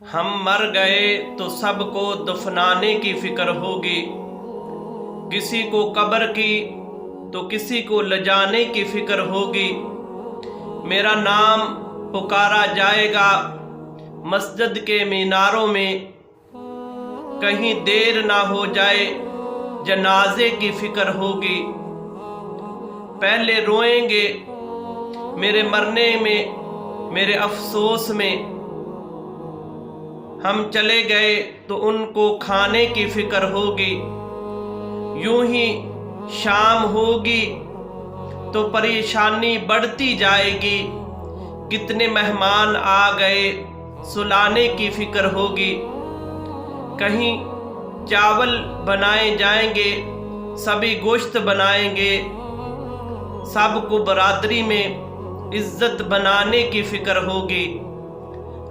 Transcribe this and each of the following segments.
हम मर गए तो सबको दफनाने की फिक्र होगी, किसी को कब्र की तो किसी को लजाने की फिक्र होगी। मेरा नाम पुकारा जाएगा मस्जिद के मीनारों में, कहीं देर ना हो जाए जनाजे की फिक्र होगी। पहले रोएंगे मेरे मरने में, मेरे अफसोस में, हम चले गए तो उनको खाने की फिक्र होगी। यूं ही शाम होगी तो परेशानी बढ़ती जाएगी, कितने मेहमान आ गए सुलाने की फिक्र होगी। कहीं चावल बनाए जाएंगे, सभी गोश्त बनाएंगे, सबको बरादरी में इज्जत बनाने की फिक्र होगी।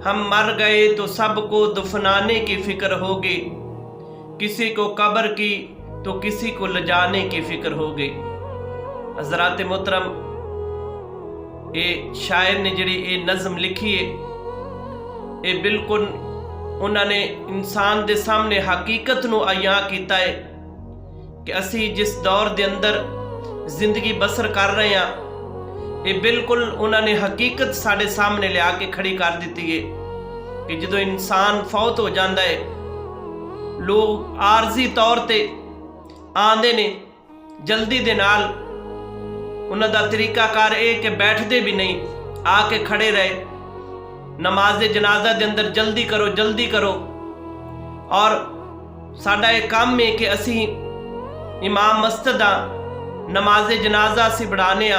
हम मर गए तो सबको दफनाने की फिक्र होगी, किसी को कब्र की तो किसी को लजाने की फिक्र होगी। हज़रात मोहतरम, ये शायर ने जिहड़ी ये नज़म लिखी है, ये बिल्कुल उन्होंने इंसान के सामने हकीकत नूं आया कीता है कि असी जिस दौर के अंदर जिंदगी बसर कर रहे हैं, ये बिल्कुल उन्होंने हकीकत साढ़े सामने लिया के खड़ी कर दी है कि जो इंसान फौत हो जाता है, लोग आरजी तौर पर आते ने जल्दी दे नाल। उन्हों का तरीकाकार ये कि बैठते भी नहीं, आके खड़े रहे, नमाज जनाजा के अंदर जल्दी करो जल्दी करो। और साडा ये काम है कि असी इमाम मस्जिद हाँ, नमाज जनाजा असी बढ़ाने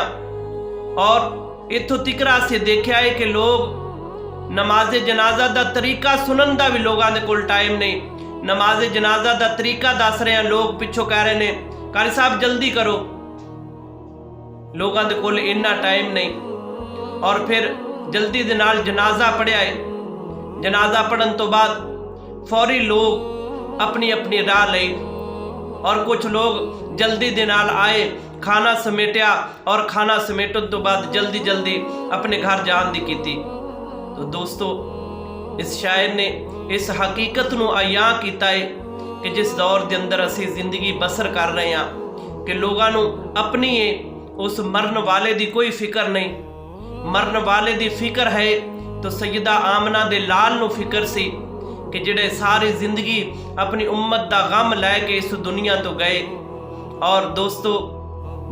और इत्थों तिकरा से देखा है कि लोग नमाज जनाजा का तरीका सुनन का भी लोगों के कोल टाइम नहीं। नमाज जनाजा का तरीका दस रहे हैं, लोग पिछों कह रहे हैं कारी साहब जल्दी करो, लोगों के कोल इन्ना टाइम नहीं। और फिर जल्दी दे नाल जनाजा पढ़िया है, जनाजा पढ़न तो बाद फौरी लोग अपनी अपनी राह लई, और कुछ लोग जल्दी दे नाल आए, खाना समेटिया, और खाना समेटन तो बाद जल्दी जल्दी अपने घर जान दी कीती। तो दोस्तों, इस शायर ने इस हकीकत नूं आया कीता है कि जिस दौर के अंदर असी जिंदगी बसर कर रहे हैं कि लोगों नूं अपनी उस मरन वाले की कोई फिक्र नहीं। मरन वाले की फिक्र है तो सैयदा आमना दे लाल नूं फिक्र सी कि जिहड़े सारी जिंदगी अपनी उम्मत का गम लैके इस दुनिया तो गए। और दोस्तों,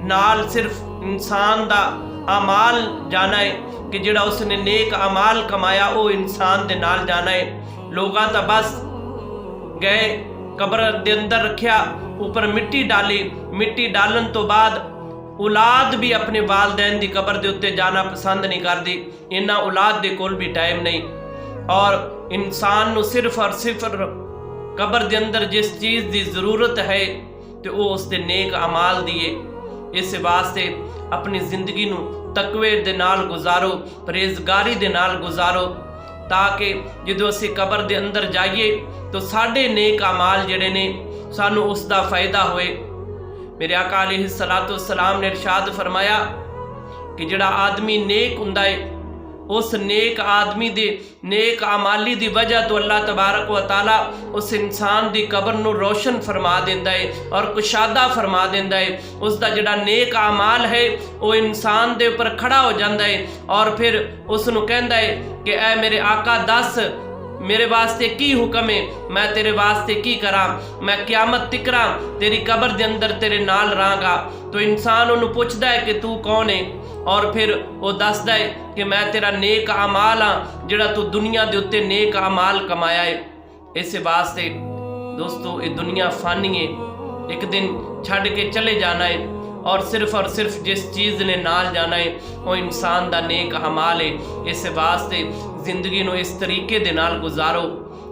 नाल सिर्फ इंसान का अमाल जाना है कि जिहड़ा उसने नेक अमाल कमाया वो इंसान दे नाल जाना है। लोगां तां बस गए, कब्र दे अंदर रखिया, ऊपर मिट्टी डाली, मिट्टी डालन तो बाद औलाद भी अपने वालदैन की कब्र के उत्ते जाना पसंद नहीं करती, इन्ना औलाद के कोल भी टाइम नहीं। और इंसान नूं सिर्फ और सिर्फ कब्र के अंदर जिस चीज़ की जरूरत है तो वो उसके नेक अमाल दिए। इस वास्ते अपनी जिंदगी नूं तकवे दे नाल गुजारो, परहेजगारी दे नाल गुजारो, ताकि जो असी कब्र के अंदर जाइए तो साढ़े नेक अमाल जिहड़े ने सानू उसका फायदा होए। मेरे आका अलैहिस्सलातु वस्सलाम ने इरशाद फरमाया कि जिहड़ा आदमी नेक हुंदा है, उस नेक आदमी दे नेक अमाली दी वजह तो अल्लाह तबारक व तआला उस इंसान दी कब्र नूं रोशन फरमा देंदा है और कुशादा फरमा देंदा है। उसका जिहड़ा नेक अमाल है वो इंसान दे ऊपर खड़ा हो जाता है और फिर उसनूं कहंदा है कि ऐ मेरे आका दस मेरे वास्ते की हुक्म है, मैं तेरे वास्ते की करा, मैं क्यामत तिकरा तेरी कब्र के अंदर तेरे नाल रहांगा। तो इंसान उन्होंने पूछता है कि तू कौन है, और फिर वो दसदा है कि मैं तेरा नेक अमाल हाँ जिहड़ा तू दुनिया के उत्ते नेक अमाल कमाया है। इस वास्ते दोस्तों, ये दुनिया फानी है, एक दिन छड़ के चले जाना है, और सिर्फ जिस चीज़ ने नाल जाना है वो इंसान का नेक अमाल है। इस वास्ते जिंदगी नूं इस तरीके दे नाल गुजारो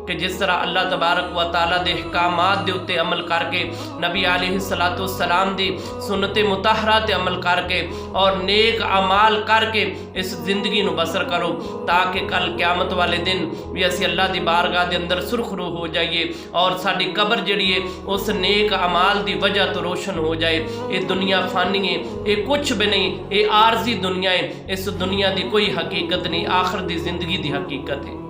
कि जिस तरह अल्लाह तबारक व तआला दे अहकामात दे उत्ते अमल करके, नबी अलैहिस्सलातु वस्सलाम दी सुन्नते मुतहरा ते अमल करके और नेक अमाल करके इस जिंदगी नूं बसर करो, ताकि कल क़यामत वाले दिन भी असी अल्लाह दी बारगाह दे अंदर सुरखरू हो जाइए और साडी कब्र जिहड़ी है उस नेक अमाल दी वजह तो रोशन हो जाए। ये दुनिया फानी है, ये कुछ भी नहीं, ये आरजी दुनिया है। इस दुनिया की कोई हकीकत नहीं, आखिर दी जिंदगी दी हकीकत है।